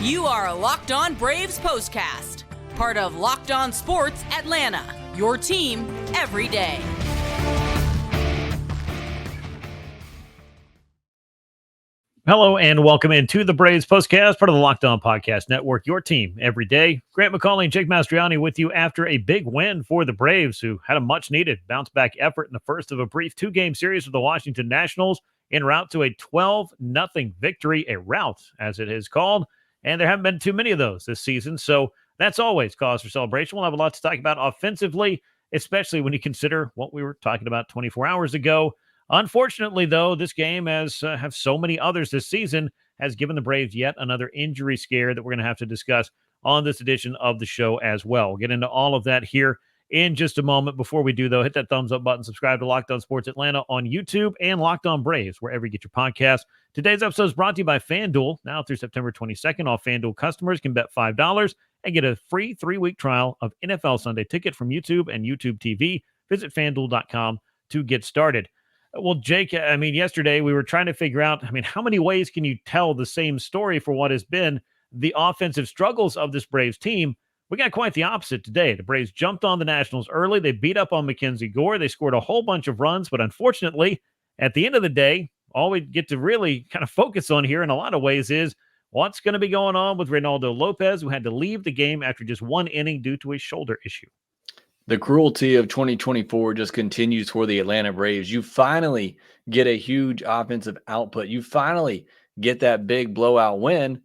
You are Locked On Braves POSTCAST, part of Locked On Sports Atlanta, your team every day. Hello and welcome into the Braves POSTCAST, part of the Locked On Podcast Network, your team every day. Grant McAuley and Jake Mastroianni with you after a big win for the Braves, who had a much-needed bounce-back effort in the first of a brief two-game series with the Washington Nationals en route to a 12-0 victory, a rout, as it is called. And there haven't been too many of those this season, so that's always cause for celebration. We'll have a lot to talk about offensively, especially when you consider what we were talking about 24 hours ago. Unfortunately, though, this game, as have so many others this season, has given the Braves yet another injury scare that we're going to have to discuss on this edition of the show as well. We'll get into all of that here in just a moment. Before we do, though, hit that thumbs up button, subscribe to Locked On Sports Atlanta on YouTube and Locked On Braves, wherever you get your podcasts. Today's episode is brought to you by FanDuel. Now through September 22nd, all FanDuel customers can bet $5 and get a free 3-week trial of NFL Sunday Ticket from YouTube and YouTube TV. Visit FanDuel.com to get started. Well, Jake, yesterday we were trying to figure out, how many ways can you tell the same story for what has been the offensive struggles of this Braves team? We got quite the opposite today. The Braves jumped on the Nationals early. They beat up on Mackenzie Gore. They scored a whole bunch of runs, but unfortunately, at the end of the day, all we get to really kind of focus on here in a lot of ways is what's going to be going on with Reynaldo Lopez, who had to leave the game after just one inning due to a shoulder issue. The cruelty of 2024 just continues for the Atlanta Braves. You finally get a huge offensive output. You finally get that big blowout win.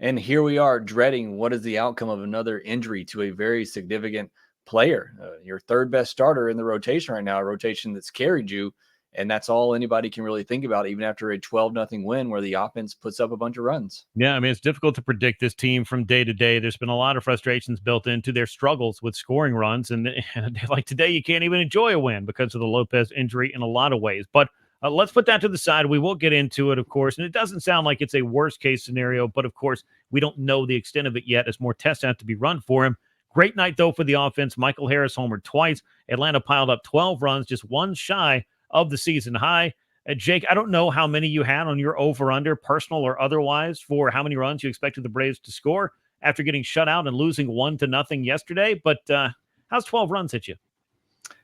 And here we are dreading what is the outcome of another injury to a very significant player. Your third best starter in the rotation right now, a rotation that's carried you. And that's all anybody can really think about, even after a 12-0 win where the offense puts up a bunch of runs. Yeah, it's difficult to predict this team from day to day. There's been a lot of frustrations built into their struggles with scoring runs. And like today, you can't even enjoy a win because of the Lopez injury in a lot of ways. But let's put that to the side. We will get into it, of course. And it doesn't sound like it's a worst-case scenario. But, of course, we don't know the extent of it yet as more tests have to be run for him. Great night, though, for the offense. Michael Harris homered twice. Atlanta piled up 12 runs, just one shy of the season high. Jake, I don't know how many you had on your over-under, personal or otherwise, for how many runs you expected the Braves to score after getting shut out and losing 1-0 yesterday. But how's 12 runs hit you?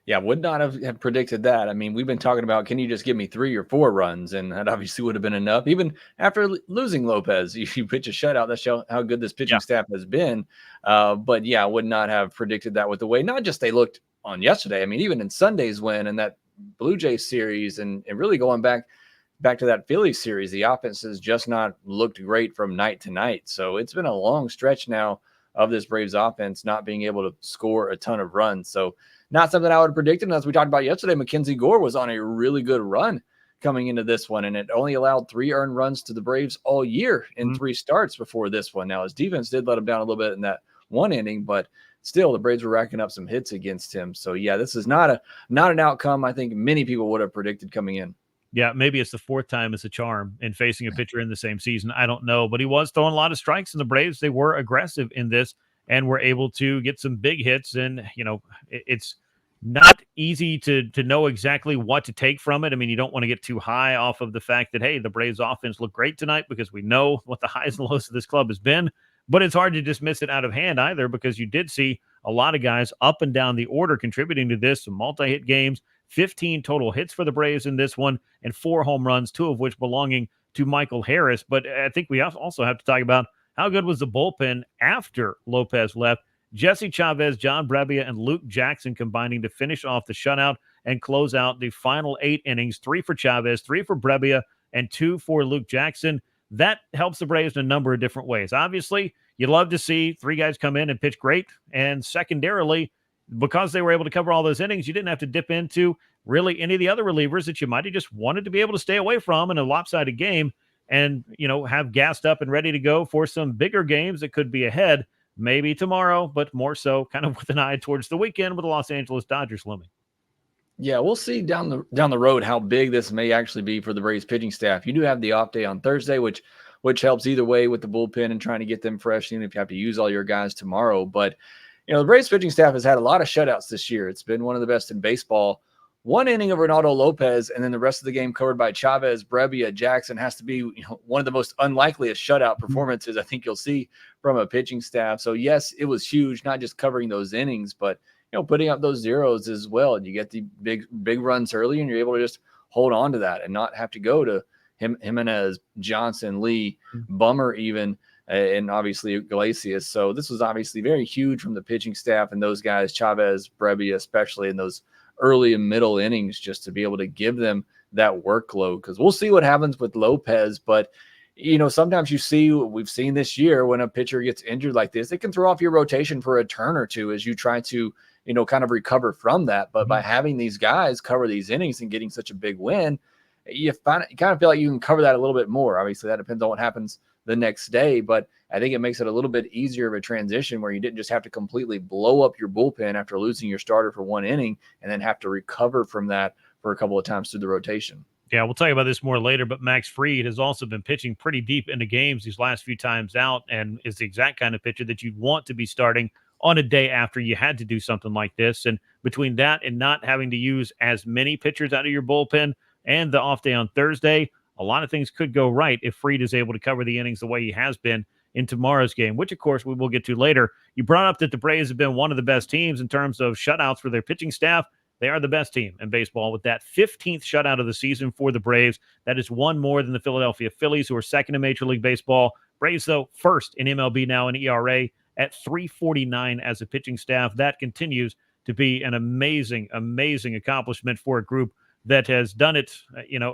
Yeah, would not have predicted that. We've been talking about, can you just give me 3 or 4 runs? And that obviously would have been enough. Even after losing Lopez, you pitch a shutout. That shows how good this pitching staff has been. But yeah, I would not have predicted that with the way, not just they looked on yesterday. Even in Sunday's win and that Blue Jays series and really going back to that Phillies series, the offense has just not looked great from night to night. So it's been a long stretch now of this Braves offense not being able to score a ton of runs. So not something I would have predicted. And as we talked about yesterday, Mackenzie Gore was on a really good run coming into this one, and it only allowed 3 earned runs to the Braves all year in 3 starts before this one. Now his defense did let him down a little bit in that one inning, but still, the Braves were racking up some hits against him. So, yeah, this is not an outcome I think many people would have predicted coming in. Yeah, maybe it's the 4th time as a charm in facing a pitcher in the same season. I don't know, but he was throwing a lot of strikes, and the Braves, they were aggressive in this and were able to get some big hits. And, it's not easy to know exactly what to take from it. You don't want to get too high off of the fact that, hey, the Braves offense looked great tonight because we know what the highs and lows of this club has been. But it's hard to dismiss it out of hand either, because you did see a lot of guys up and down the order contributing to this. Some multi-hit games, 15 total hits for the Braves in this one, and 4 home runs, 2 of which belonging to Michael Harris. But I think we also have to talk about how good was the bullpen after Lopez left. Jesse Chavez, John Brebbia, and Luke Jackson combining to finish off the shutout and close out the final 8 innings, 3 for Chavez, 3 for Brebbia, and 2 for Luke Jackson. That helps the Braves in a number of different ways. Obviously, you'd love to see 3 guys come in and pitch great. And secondarily, because they were able to cover all those innings, you didn't have to dip into really any of the other relievers that you might have just wanted to be able to stay away from in a lopsided game and, have gassed up and ready to go for some bigger games that could be ahead, maybe tomorrow, but more so kind of with an eye towards the weekend with the Los Angeles Dodgers looming. Yeah, we'll see down the road how big this may actually be for the Braves pitching staff. You do have the off day on Thursday, which helps either way with the bullpen and trying to get them fresh, even if you have to use all your guys tomorrow. But, the Braves pitching staff has had a lot of shutouts this year. It's been one of the best in baseball one inning of Reynaldo Lopez and then the rest of the game covered by Chavez, Brebbia, Jackson has to be one of the most unlikeliest shutout performances I think you'll see from a pitching staff. So yes, it was huge, not just covering those innings, but putting up those zeros as well. And you get the big runs early, and you're able to just hold on to that and not have to go to Jimenez, Johnson, Lee, Bummer even, and obviously Iglesias. So this was obviously very huge from the pitching staff and those guys, Chavez, Brebbia, especially in those early and middle innings, just to be able to give them that workload. Because we'll see what happens with Lopez, but sometimes we've seen this year when a pitcher gets injured like this, it can throw off your rotation for a turn or two as you try to, kind of recover from that. But by having these guys cover these innings and getting such a big win, you kind of feel like you can cover that a little bit more. Obviously, that depends on what happens the next day, but I think it makes it a little bit easier of a transition where you didn't just have to completely blow up your bullpen after losing your starter for one inning and then have to recover from that for a couple of times through the rotation. Yeah, we'll talk about this more later, but Max Fried has also been pitching pretty deep into games these last few times out and is the exact kind of pitcher that you'd want to be starting on a day after you had to do something like this. And between that and not having to use as many pitchers out of your bullpen and the off day on Thursday, a lot of things could go right if Fried is able to cover the innings the way he has been in tomorrow's game, which, of course, we will get to later. You brought up that the Braves have been one of the best teams in terms of shutouts for their pitching staff. They are the best team in baseball with that 15th shutout of the season for the Braves. That is one more than the Philadelphia Phillies, who are second in Major League Baseball. Braves, though, first in MLB now in ERA at 3.49 as a pitching staff. That continues to be an amazing, amazing accomplishment for a group that has done it.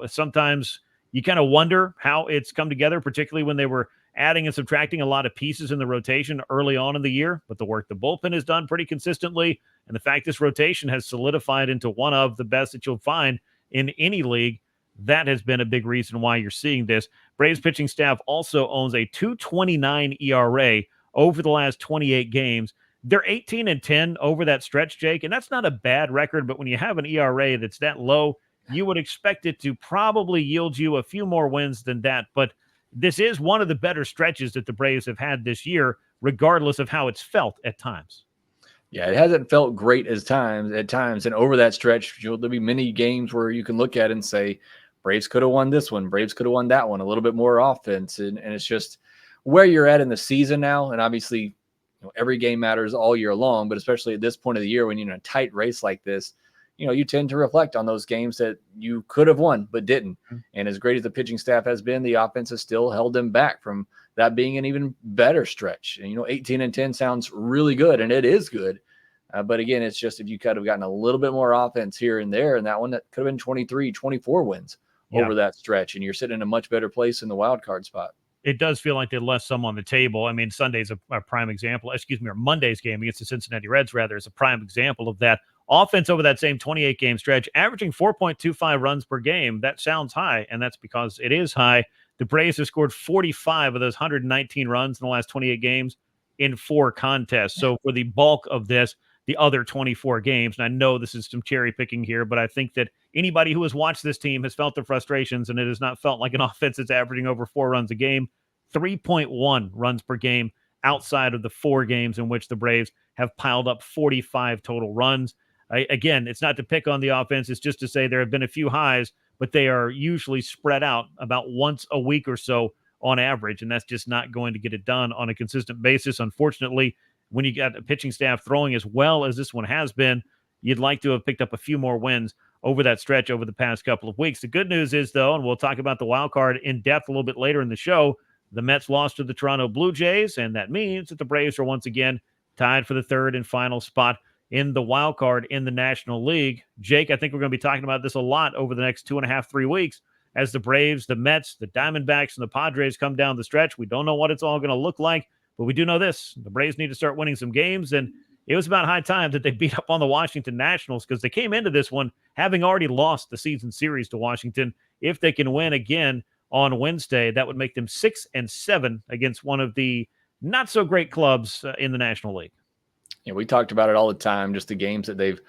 Sometimes you kind of wonder how it's come together, particularly when they were adding and subtracting a lot of pieces in the rotation early on in the year. But the work the bullpen has done pretty consistently, and the fact this rotation has solidified into one of the best that you'll find in any league, that has been a big reason why you're seeing this. Braves pitching staff also owns a 2.29 ERA over the last 28 games. They're 18-10 over that stretch, Jake, and that's not a bad record, but when you have an ERA that's that low, you would expect it to probably yield you a few more wins than that. But this is one of the better stretches that the Braves have had this year, regardless of how it's felt at times. Yeah, it hasn't felt great at times. And over that stretch, there'll be many games where you can look at it and say, Braves could have won this one. Braves could have won that one. A little bit more offense. And it's just where you're at in the season now. And obviously, every game matters all year long, but especially at this point of the year when you're in a tight race like this, you tend to reflect on those games that you could have won but didn't. And as great as the pitching staff has been, the offense has still held them back from that being an even better stretch. And 18-10 sounds really good, and it is good. But again, it's just if you could have gotten a little bit more offense here and there, and that one that could have been 23, 24 wins over that stretch, and you're sitting in a much better place in the wild card spot. It does feel like they left some on the table. I mean, Sunday's a prime example. Or Monday's game against the Cincinnati Reds, rather, is a prime example of that. Offense over that same 28-game stretch, averaging 4.25 runs per game. That sounds high, and that's because it is high. The Braves have scored 45 of those 119 runs in the last 28 games in 4 contests. So for the bulk of this, the other 24 games, and I know this is some cherry picking here, but I think that anybody who has watched this team has felt the frustrations, and it has not felt like an offense that's averaging over 4 runs a game. 3.1 runs per game outside of the 4 games in which the Braves have piled up 45 total runs. Again, it's not to pick on the offense. It's just to say there have been a few highs, but they are usually spread out about once a week or so on average, and that's just not going to get it done on a consistent basis. Unfortunately, when you got a pitching staff throwing as well as this one has been, you'd like to have picked up a few more wins over that stretch over the past couple of weeks. The good news is, though, and we'll talk about the wild card in depth a little bit later in the show, the Mets lost to the Toronto Blue Jays, and that means that the Braves are once again tied for the 3rd and final spot in the wild card in the National League. Jake, I think we're going to be talking about this a lot over the next 2.5, 3 weeks as the Braves, the Mets, the Diamondbacks, and the Padres come down the stretch. We don't know what it's all going to look like, but we do know this. The Braves need to start winning some games, and it was about high time that they beat up on the Washington Nationals because they came into this one having already lost the season series to Washington. If they can win again on Wednesday, that would make them 6-7 against one of the not-so-great clubs in the National League. Yeah, we talked about it all the time, just the games that they've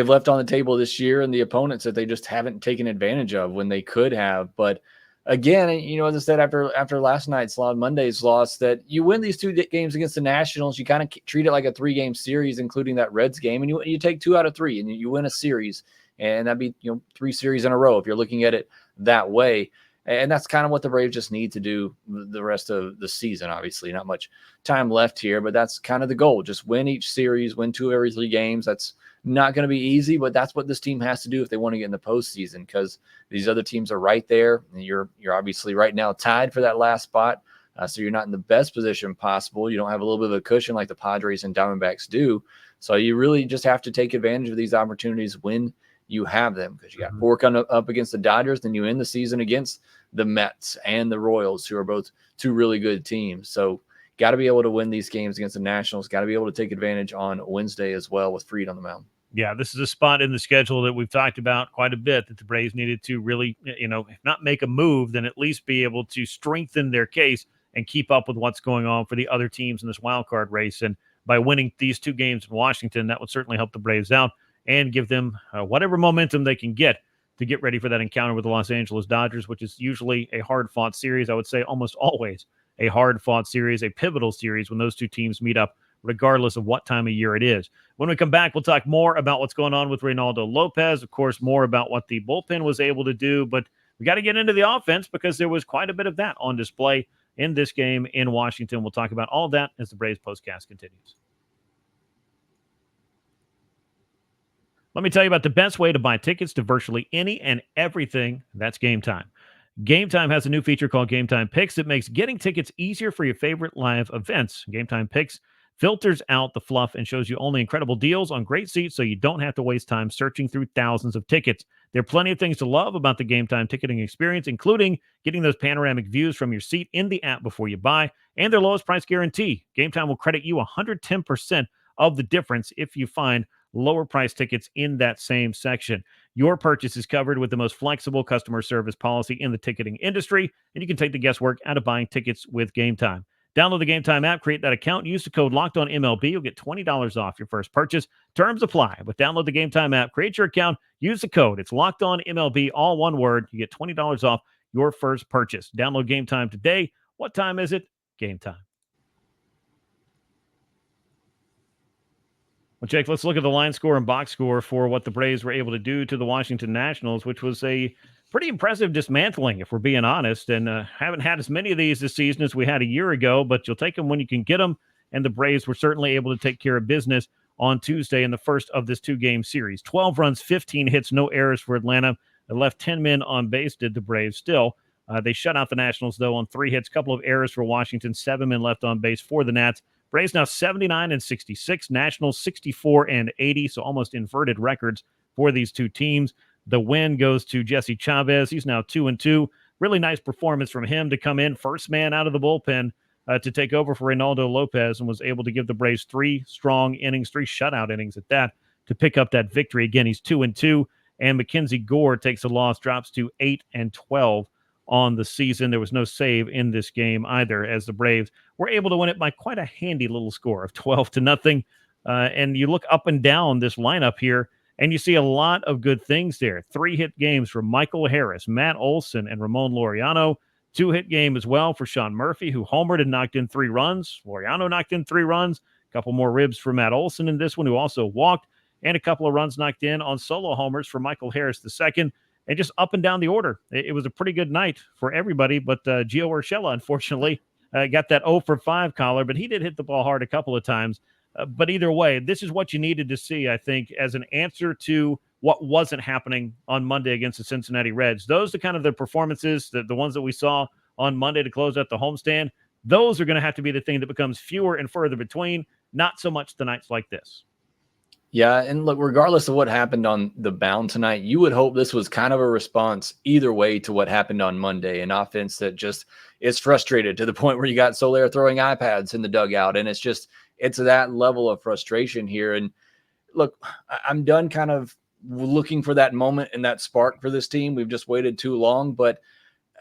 left on the table this year and the opponents that they just haven't taken advantage of when they could have. But again, as I said, after last night's loss, Monday's loss, that you win these 2 games against the Nationals, you kind of treat it like a 3-game series, including that Reds game, and you take 2 out of 3 and you win a series. and that'd be 3 series in a row if you're looking at it that way. And that's kind of what the Braves just need to do the rest of the season. Obviously, not much time left here, but that's kind of the goal. Just win each series, win 2 every 3 games. That's not going to be easy, but that's what this team has to do if they want to get in the postseason, because these other teams are right there. And you're obviously right now tied for that last spot. So you're not in the best position possible. You don't have a little bit of a cushion like the Padres and Diamondbacks do. So you really just have to take advantage of these opportunities when you have them, because you got 4 coming up against the Dodgers, then you end the season against the Mets and the Royals, who are both 2 really good teams. So got to be able to win these games against the Nationals. Got to be able to take advantage on Wednesday as well with Fried on the mound. Yeah, this is a spot in the schedule that we've talked about quite a bit, that the Braves needed to really, if not make a move, then at least be able to strengthen their case and keep up with what's going on for the other teams in this wild card race. And by winning these 2 games in Washington, that would certainly help the Braves out and give them whatever momentum they can get to get ready for that encounter with the Los Angeles Dodgers, which is usually a hard-fought series. I would say almost always a hard-fought series, a pivotal series when those 2 teams meet up, regardless of what time of year it is. When we come back, we'll talk more about what's going on with Reynaldo Lopez, of course, more about what the bullpen was able to do, but we got to get into the offense because there was quite a bit of that on display in this game in Washington. We'll talk about all that as the Braves postcast continues. Let me tell you about the best way to buy tickets to virtually any and everything. That's Game Time. Game Time has a new feature called Game Time Picks that makes getting tickets easier for your favorite live events. Game Time Picks filters out the fluff and shows you only incredible deals on great seats, so you don't have to waste time searching through thousands of tickets. There are plenty of things to love about the Game Time ticketing experience, including getting those panoramic views from your seat in the app before you buy, and their lowest price guarantee. Game Time will credit you 110% of the difference if you find lower price tickets in that same section. Your purchase is covered with the most flexible customer service policy in the ticketing industry, and you can take the guesswork out of buying tickets with Game Time. Download the Game Time app, create that account, use the code LOCKEDONMLB. You'll get $20 off your first purchase. Terms apply. But download the Game Time app, create your account, use the code. It's LOCKEDONMLB, all one word. You get $20 off your first purchase. Download Game Time today. What time is it? Game Time. Well, Jake, let's look at the line score and box score for what the Braves were able to do to the Washington Nationals, which was a pretty impressive dismantling, if we're being honest. And haven't had as many of these this season as we had a year ago, but you'll take them when you can get them. And the Braves were certainly able to take care of business on Tuesday in the first of this 2-game series. 12 runs, 15 hits, no errors for Atlanta. They left 10 men on base, did the Braves still. They shut out the Nationals, though, on 3 hits, couple of errors for Washington, 7 men left on base for the Nats. Braves now 79-66, Nationals 64-80, so almost inverted records for these 2 teams. The win goes to Jesse Chavez. He's now 2-2. Really nice performance from him to come in first man out of the bullpen to take over for Reynaldo Lopez, and was able to give the Braves 3 strong innings, 3 shutout innings at that, to pick up that victory. Again, he's 2-2, and Mackenzie Gore takes a loss, drops to 8-12 on the season. There was no save in this game either, as the Braves were able to win it by quite a handy little score of 12-0. And you look up and down this lineup here, and you see a lot of good things there. 3-hit games for Michael Harris, Matt Olson, and Ramon Laureano. 2-hit game as well for Sean Murphy, who homered and knocked in 3 runs. Laureano knocked in 3 runs. A couple more ribs for Matt Olson in this one, who also walked, and a couple of runs knocked in on solo homers for Michael Harris II. And just up and down the order. It was a pretty good night for everybody, but Gio Urshela, unfortunately, got that 0 for 5 collar, but he did hit the ball hard a couple of times. But either way, this is what you needed to see, I think, as an answer to what wasn't happening on Monday against the Cincinnati Reds. Those are kind of the performances, the ones that we saw on Monday to close out the homestand. Those are going to have to be the thing that becomes fewer and further between, not so much the nights like this. Yeah, and look, regardless of what happened on the mound tonight, you would hope this was kind of a response either way to what happened on Monday, an offense that just is frustrated to the point where you got Soler throwing iPads in the dugout, and it's that level of frustration here. And look, I'm done kind of looking for that moment and that spark for this team. We've just waited too long, but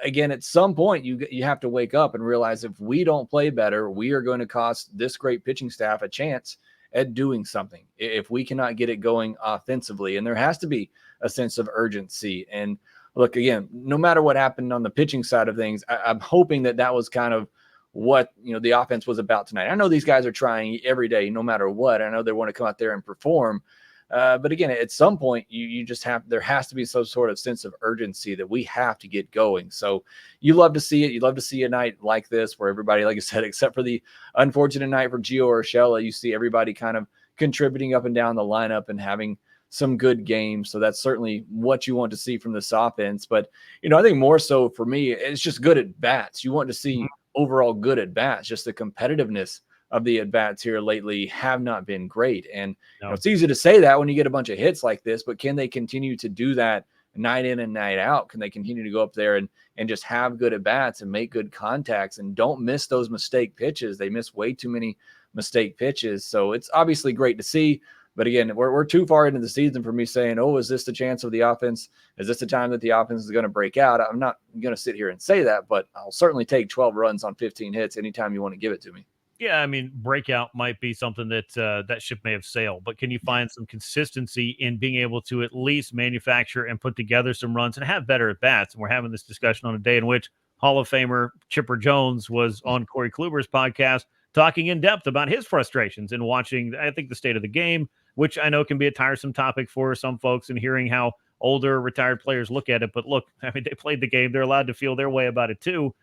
again, at some point you have to wake up and realize if we don't play better, we are going to cost this great pitching staff a chance at doing something if we cannot get it going offensively. And there has to be a sense of urgency. And look, again, no matter what happened on the pitching side of things, I'm hoping that was kind of what, the offense was about tonight. I know these guys are trying every day, no matter what. I know they want to come out there and perform, But again, at some point, you just there has to be some sort of sense of urgency that we have to get going. So you love to see it. You love to see a night like this where everybody, like I said, except for the unfortunate night for Gio Urshela, you see everybody kind of contributing up and down the lineup and having some good games. So that's certainly what you want to see from this offense. But, I think more so for me, it's just good at bats. You want to see overall good at bats, just the competitiveness of the at bats here lately have not been great. And it's easy to say that when you get a bunch of hits like this, but can they continue to do that night in and night out? Can they continue to go up there and just have good at bats and make good contacts and don't miss those mistake pitches? They miss way too many mistake pitches. So it's obviously great to see. But again, we're too far into the season for me saying, oh, is this the chance of the offense? Is this the time that the offense is going to break out? I'm not going to sit here and say that, but I'll certainly take 12 runs on 15 hits anytime you want to give it to me. Yeah, I mean, breakout might be something that that ship may have sailed, but can you find some consistency in being able to at least manufacture and put together some runs and have better at bats? And we're having this discussion on a day in which Hall of Famer Chipper Jones was on Corey Kluber's podcast talking in depth about his frustrations in watching, I think, the state of the game, which I know can be a tiresome topic for some folks, and hearing how older retired players look at it. But look, I mean, they played the game. They're allowed to feel their way about it too.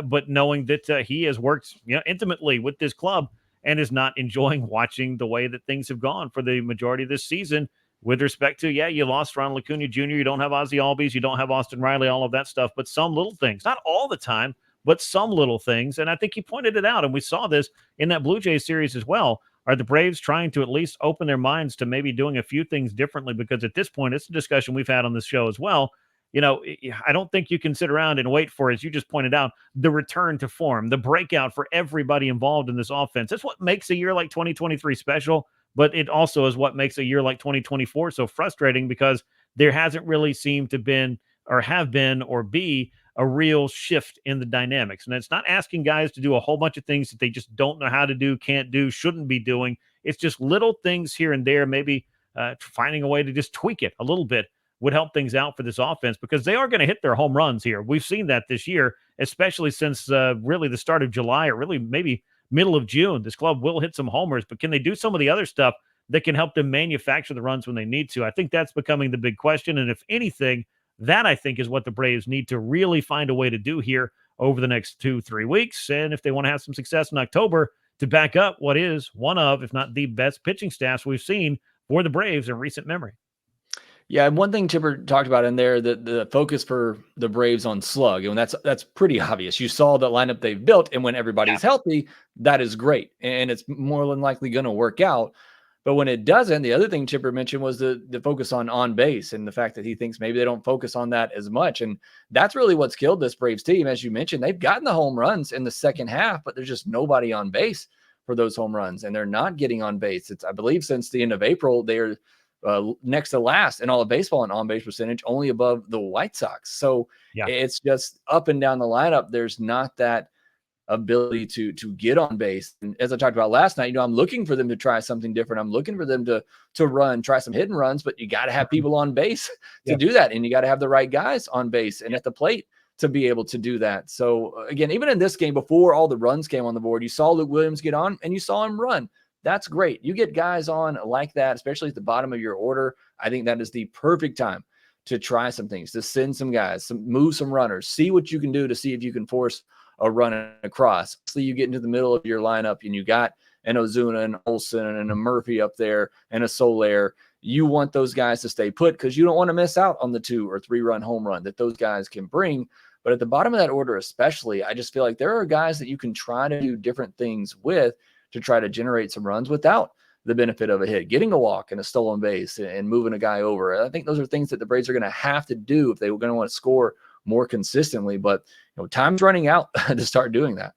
But knowing that he has worked intimately with this club and is not enjoying watching the way that things have gone for the majority of this season with respect to, you lost Ronald Acuna Jr., you don't have Ozzie Albies, you don't have Austin Riley, all of that stuff, but some little things, not all the time, but some little things. And I think he pointed it out, and we saw this in that Blue Jays series as well. Are the Braves trying to at least open their minds to maybe doing a few things differently? Because at this point, it's a discussion we've had on this show as well. I don't think you can sit around and wait for, as you just pointed out, the return to form, the breakout for everybody involved in this offense. That's what makes a year like 2023 special, but it also is what makes a year like 2024 so frustrating, because there hasn't really seemed to been or have been or be a real shift in the dynamics. And it's not asking guys to do a whole bunch of things that they just don't know how to do, can't do, shouldn't be doing. It's just little things here and there, maybe finding a way to just tweak it a little bit would help things out for this offense, because they are going to hit their home runs here. We've seen that this year, especially since really the start of July, or really maybe middle of June. This club will hit some homers, but can they do some of the other stuff that can help them manufacture the runs when they need to? I think that's becoming the big question. And if anything, that I think is what the Braves need to really find a way to do here over the next 2-3 weeks. And if they want to have some success in October, to back up what is one of, if not the best pitching staffs we've seen for the Braves in recent memory. Yeah, and one thing Chipper talked about in there, the focus for the Braves on slug, and that's pretty obvious. You saw the lineup they've built, and when everybody's healthy, that is great, and it's more than likely going to work out. But when it doesn't, the other thing Chipper mentioned was the focus on base, and the fact that he thinks maybe they don't focus on that as much. And that's really what's killed this Braves team. As you mentioned, they've gotten the home runs in the second half, but there's just nobody on base for those home runs, and they're not getting on base. It's, I believe, since the end of April, they're next to last in all of baseball in on-base percentage, only above the White Sox. So it's just up and down the lineup. There's not that ability to get on base. And as I talked about last night, I'm looking for them to try something different. I'm looking for them to try some hidden runs, but you got to have people on base to do that. And you got to have the right guys on base and at the plate to be able to do that. So again, even in this game, before all the runs came on the board, you saw Luke Williams get on and you saw him run. That's great. You get guys on like that, especially at the bottom of your order. I think that is the perfect time to try some things, to send some guys, move some runners, see what you can do to see if you can force a run across. So you get into the middle of your lineup and you got an Ozuna and Olsen and a Murphy up there and a Soler. You want those guys to stay put because you don't want to miss out on the 2 or 3 run home run that those guys can bring. But at the bottom of that order especially, I just feel like there are guys that you can try to do different things with to try to generate some runs without the benefit of a hit, getting a walk and a stolen base and moving a guy over. I think those are things that the Braves are going to have to do if they were going to want to score more consistently. But time's running out to start doing that.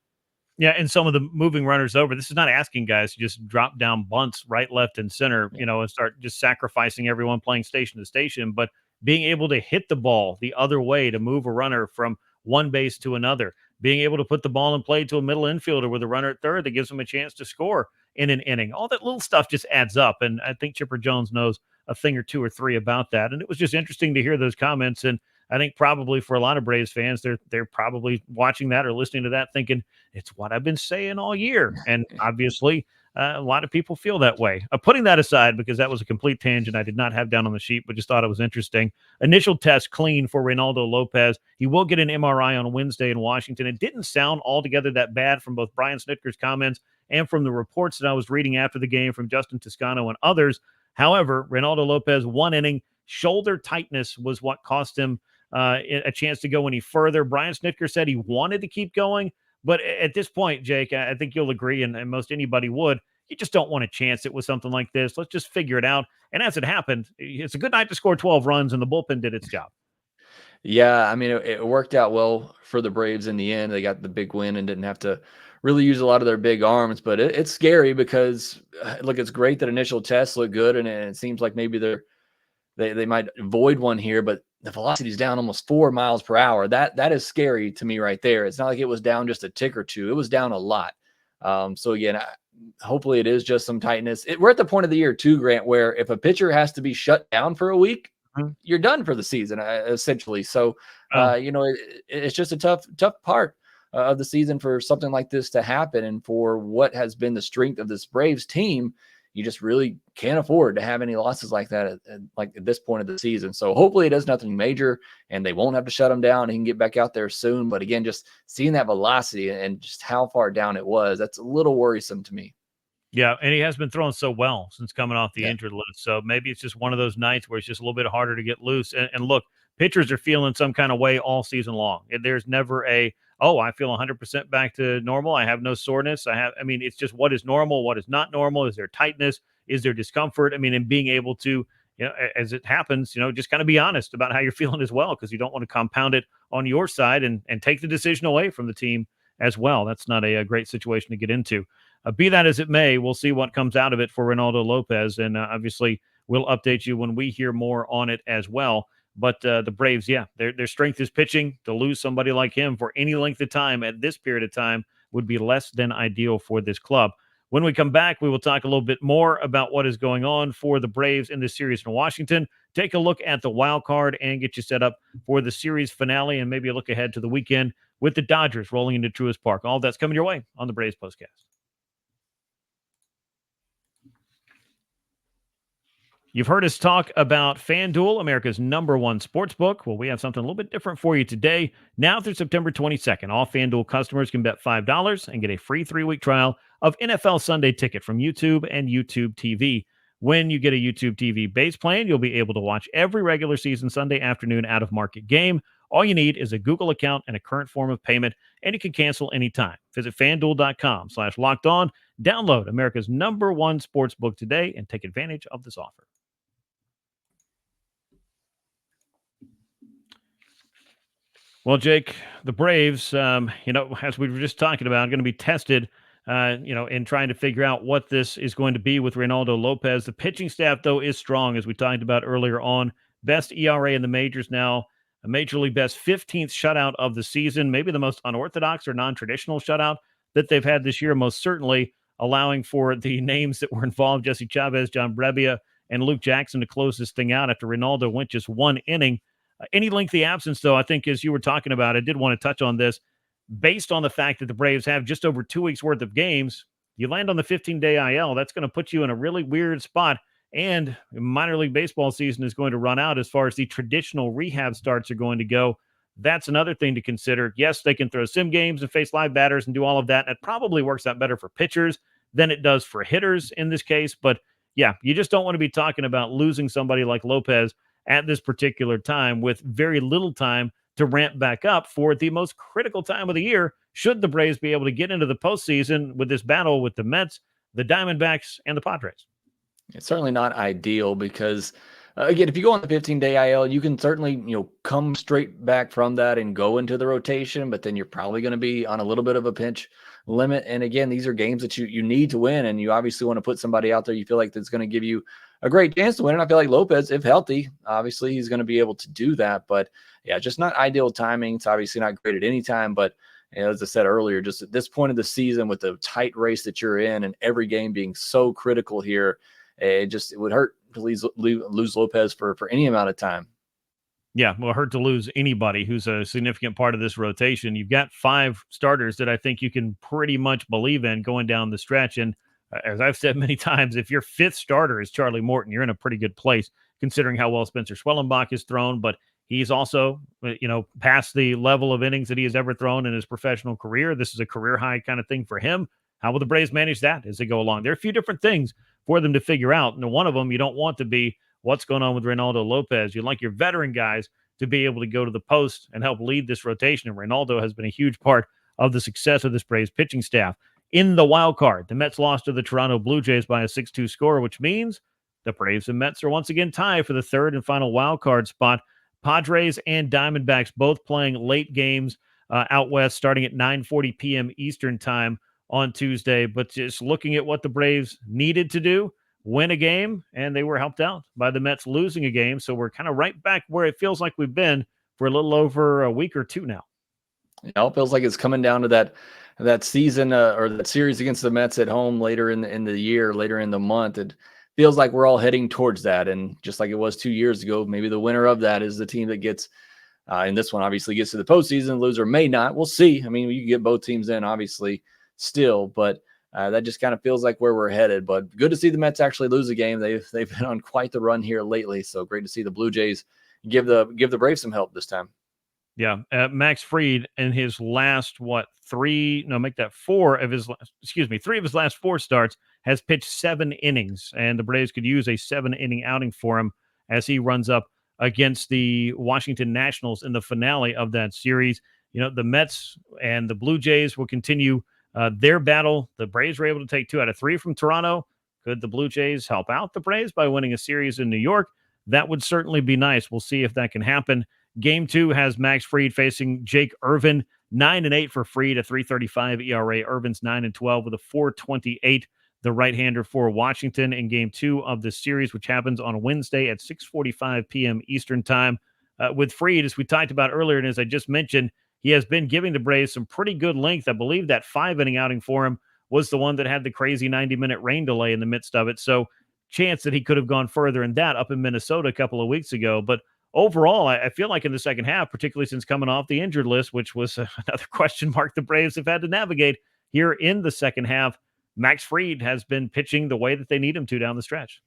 Yeah, and some of the moving runners over, this is not asking guys to just drop down bunts right, left, and center, and start just sacrificing everyone playing station to station, but being able to hit the ball the other way to move a runner from one base to another, being able to put the ball in play to a middle infielder with a runner at third that gives them a chance to score in an inning. All that little stuff just adds up, and I think Chipper Jones knows a thing or 2 or 3 about that, and it was just interesting to hear those comments. And I think probably for a lot of Braves fans, they're probably watching that or listening to that thinking, it's what I've been saying all year. And obviously, A lot of people feel that way. Putting that aside, because that was a complete tangent I did not have down on the sheet, but just thought it was interesting. Initial test clean for Reynaldo Lopez. He will get an MRI on Wednesday in Washington. It didn't sound altogether that bad from both Brian Snitker's comments and from the reports that I was reading after the game from Justin Toscano and others. However, Reynaldo Lopez, 1 inning, shoulder tightness was what cost him a chance to go any further. Brian Snitker said he wanted to keep going, but at this point, Jake, I think you'll agree, and most anybody would, you just don't want to chance it with something like this. Let's just figure it out. And as it happened, it's a good night to score 12 runs, and the bullpen did its job. Yeah, I mean, it worked out well for the Braves in the end. They got the big win and didn't have to really use a lot of their big arms, but it's scary because, look, it's great that initial tests look good, and it seems like maybe they might avoid one here, but the velocity is down almost 4 miles per hour. That is scary to me right there. It's not like it was down just a tick or two. It was down a lot. So again, hopefully it is just some tightness. We're at the point of the year too, Grant, where if a pitcher has to be shut down for a week, you're done for the season, essentially. So, it's just a tough part of the season for something like this to happen. And for what has been the strength of this Braves team, you just really can't afford to have any losses like that at this point of the season. So hopefully it does nothing major and they won't have to shut him down. He can get back out there soon. But again, just seeing that velocity and just how far down it was, that's a little worrisome to me. Yeah, and he has been throwing so well since coming off the injured list. So maybe it's just one of those nights where it's just a little bit harder to get loose. And look, pitchers are feeling some kind of way all season long. There's never I feel 100% back to normal. I have no soreness. It's just what is normal, what is not normal. Is there tightness? Is there discomfort? And being able to, as it happens, just kind of be honest about how you're feeling as well, because you don't want to compound it on your side and take the decision away from the team as well. That's not a great situation to get into. Be that as it may, we'll see what comes out of it for Reynaldo Lopez, and obviously we'll update you when we hear more on it as well. But the Braves, their strength is pitching. To lose somebody like him for any length of time at this period of time would be less than ideal for this club. When we come back, we will talk a little bit more about what is going on for the Braves in this series in Washington. Take a look at the wild card and get you set up for the series finale, and maybe a look ahead to the weekend with the Dodgers rolling into Truist Park. All that's coming your way on the Braves Postcast. You've heard us talk about FanDuel, America's #1 sportsbook. Well, we have something a little bit different for you today. Now through September 22nd, all FanDuel customers can bet $5 and get a free 3-week trial of NFL Sunday Ticket from YouTube and YouTube TV. When you get a YouTube TV base plan, you'll be able to watch every regular season Sunday afternoon out-of-market game. All you need is a Google account and a current form of payment, and you can cancel anytime. Visit FanDuel.com/lockedon. Download America's #1 sportsbook today and take advantage of this offer. Well, Jake, the Braves, as we were just talking about, are going to be tested, in trying to figure out what this is going to be with Reynaldo Lopez. The pitching staff, though, is strong, as we talked about earlier on. Best ERA in the majors now, a major league best 15th shutout of the season, maybe the most unorthodox or non-traditional shutout that they've had this year, most certainly allowing for the names that were involved, Jesse Chavez, John Brebbia, and Luke Jackson to close this thing out after Reynaldo went just 1 inning. Any lengthy absence, though, I think, as you were talking about, I did want to touch on this. Based on the fact that the Braves have just over 2 weeks worth of games, you land on the 15-day IL. That's going to put you in a really weird spot. And minor league baseball season is going to run out as far as the traditional rehab starts are going to go. That's another thing to consider. Yes, they can throw sim games and face live batters and do all of that. It probably works out better for pitchers than it does for hitters in this case. But yeah, you just don't want to be talking about losing somebody like Lopez at this particular time with very little time to ramp back up for the most critical time of the year, should the Braves be able to get into the postseason with this battle with the Mets, the Diamondbacks, and the Padres. It's certainly not ideal because, again, if you go on the 15-day IL, you can certainly, come straight back from that and go into the rotation, but then you're probably going to be on a little bit of a pinch limit. And again, these are games that you need to win, and you obviously want to put somebody out there you feel like that's going to give you a great chance to win. And I feel like Lopez, if healthy, obviously he's going to be able to do that. But yeah, just not ideal timing. It's obviously not great at any time. But as I said earlier, just at this point of the season with the tight race that you're in and every game being so critical here, it would hurt to lose Lopez for any amount of time. Yeah, well, hurt to lose anybody who's a significant part of this rotation. You've got 5 starters that I think you can pretty much believe in going down the stretch. And as I've said many times, if your fifth starter is Charlie Morton, you're in a pretty good place considering how well Spencer Schwellenbach is thrown. But he's also, past the level of innings that he has ever thrown in his professional career. This is a career high kind of thing for him. How will the Braves manage that as they go along? There are a few different things for them to figure out. And one of them, you don't want to be what's going on with Reynaldo Lopez. You like your veteran guys to be able to go to the post and help lead this rotation. And Reynaldo has been a huge part of the success of this Braves pitching staff. In the wild card, the Mets lost to the Toronto Blue Jays by a 6-2 score, which means the Braves and Mets are once again tied for the third and final wild card spot. Padres and Diamondbacks both playing late games out west, starting at 9:40 p.m. Eastern time on Tuesday. But just looking at what the Braves needed to do, win a game, and they were helped out by the Mets losing a game. So we're kind of right back where it feels like we've been for a little over a week or two now. It feels like it's coming down to that season or that series against the Mets at home later in the year, later in the month. It feels like we're all heading towards that. And just like it was 2 years ago, maybe the winner of that is the team that gets, and this one obviously gets to the postseason. Loser may not. We'll see. I mean, you can get both teams in, obviously, still, but that just kind of feels like where we're headed. But good to see the Mets actually lose a game. They've been on quite the run here lately. So great to see the Blue Jays give the Braves some help this time. Yeah, Max Fried in his last three of his last four starts has pitched 7 innings, and the Braves could use a 7-inning outing for him as he runs up against the Washington Nationals in the finale of that series. The Mets and the Blue Jays will continue their battle. The Braves were able to take 2 out of 3 from Toronto. Could the Blue Jays help out the Braves by winning a series in New York? That would certainly be nice. We'll see if that can happen. Game 2 has Max Fried facing Jake Irvin. 9-8 for Fried, a 3.35 ERA. Irvin's 9-12 with a 4.28. The right-hander for Washington in Game 2 of the series, which happens on Wednesday at 6:45 p.m. Eastern Time. With Fried, as we talked about earlier, and as I just mentioned, he has been giving the Braves some pretty good length. I believe that 5-inning outing for him was the one that had the crazy 90-minute rain delay in the midst of it. So chance that he could have gone further in that up in Minnesota a couple of weeks ago. But overall, I feel like in the second half, particularly since coming off the injured list, which was another question mark the Braves have had to navigate here in the second half, Max Fried has been pitching the way that they need him to down the stretch.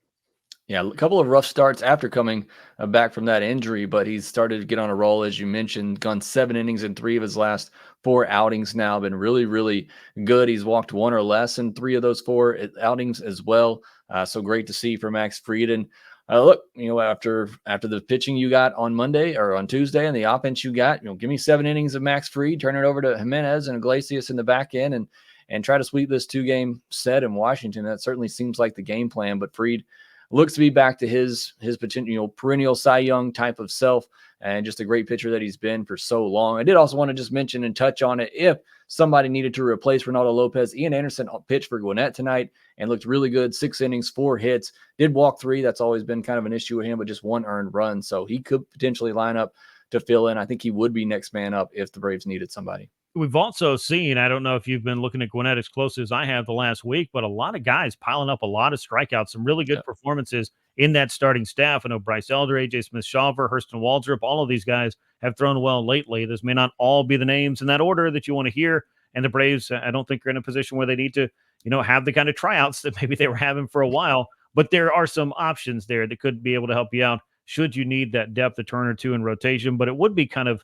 Yeah, a couple of rough starts after coming back from that injury, but he's started to get on a roll, as you mentioned, gone 7 innings in 3 of his last 4 outings now, been really, really good. He's walked 1 or less in 3 of those 4 outings as well. So great to see for Max Fried. And look, after the pitching you got on Monday or on Tuesday and the offense you got, give me 7 innings of Max Fried, turn it over to Jimenez and Iglesias in the back end and try to sweep this 2-game set in Washington. That certainly seems like the game plan, but Fried looks to be back to his potential, perennial Cy Young type of self, and just a great pitcher that he's been for so long. I did also want to just mention and touch on it. If somebody needed to replace Reynaldo Lopez, Ian Anderson pitched for Gwinnett tonight and looked really good. 6 innings, 4 hits, did walk 3. That's always been kind of an issue with him, but just 1 earned run. So he could potentially line up to fill in. I think he would be next man up if the Braves needed somebody. We've also seen, I don't know if you've been looking at Gwinnett as close as I have the last week, but a lot of guys piling up a lot of strikeouts, some really good performances in that starting staff. I know Bryce Elder, AJ Smith-Shawver, Hurston Waldrop, all of these guys have thrown well lately. This may not all be the names in that order that you want to hear. And the Braves, I don't think, are in a position where they need to, have the kind of tryouts that maybe they were having for a while. But there are some options there that could be able to help you out should you need that depth, a turn or two in rotation. But it would be kind of,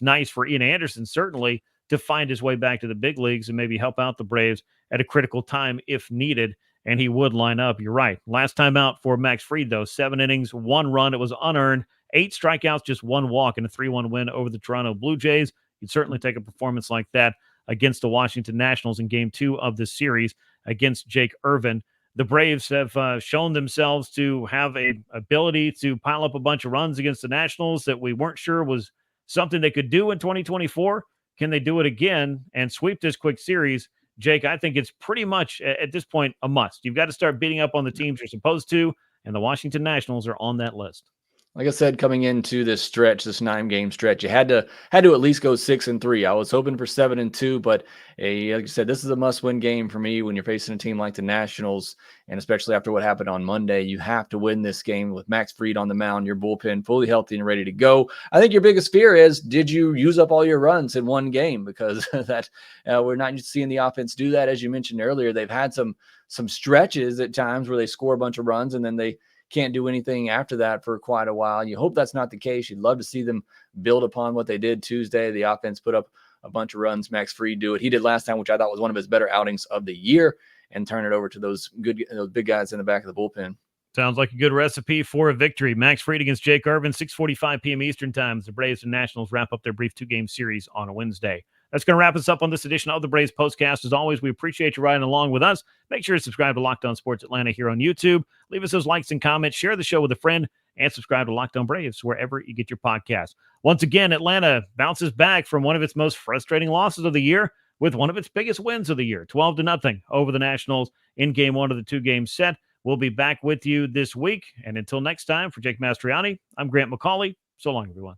nice for Ian Anderson, certainly, to find his way back to the big leagues and maybe help out the Braves at a critical time if needed. And he would line up. You're right. Last time out for Max Fried, though, 7 innings, 1 run. It was unearned, 8 strikeouts, just 1 walk, and a 3-1 win over the Toronto Blue Jays. You'd certainly take a performance like that against the Washington Nationals in Game 2 of the series against Jake Irvin. The Braves have shown themselves to have a ability to pile up a bunch of runs against the Nationals that we weren't sure was something they could do in 2024. Can they do it again and sweep this quick series? Jake, I think it's pretty much at this point a must. You've got to start beating up on the teams you're supposed to, and the Washington Nationals are on that list. Like I said, coming into this stretch, this 9-game stretch, you had to at least go 6-3. I was hoping for 7-2, but like I said, this is a must-win game for me when you're facing a team like the Nationals, and especially after what happened on Monday. You have to win this game with Max Fried on the mound, your bullpen fully healthy and ready to go. I think your biggest fear is, did you use up all your runs in one game? Because that we're not seeing the offense do that. As you mentioned earlier, they've had some stretches at times where they score a bunch of runs and then they can't do anything after that for quite a while. You hope that's not the case. You'd love to see them build upon what they did Tuesday. The offense put up a bunch of runs. Max Fried do it. He did last time, which I thought was one of his better outings of the year, and turn it over to those big guys in the back of the bullpen. Sounds like a good recipe for a victory. Max Fried against Jake Irvin, 6:45 p.m. Eastern time. The Braves and Nationals wrap up their brief 2-game series on a Wednesday. That's going to wrap us up on this edition of the Braves Postcast. As always, we appreciate you riding along with us. Make sure to subscribe to Locked On Sports Atlanta here on YouTube. Leave us those likes and comments. Share the show with a friend. And subscribe to Locked On Braves wherever you get your podcast. Once again, Atlanta bounces back from one of its most frustrating losses of the year with one of its biggest wins of the year, 12-0 over the Nationals in Game 1 of the 2-game set. We'll be back with you this week. And until next time, for Jake Mastroianni, I'm Grant McAuley. So long, everyone.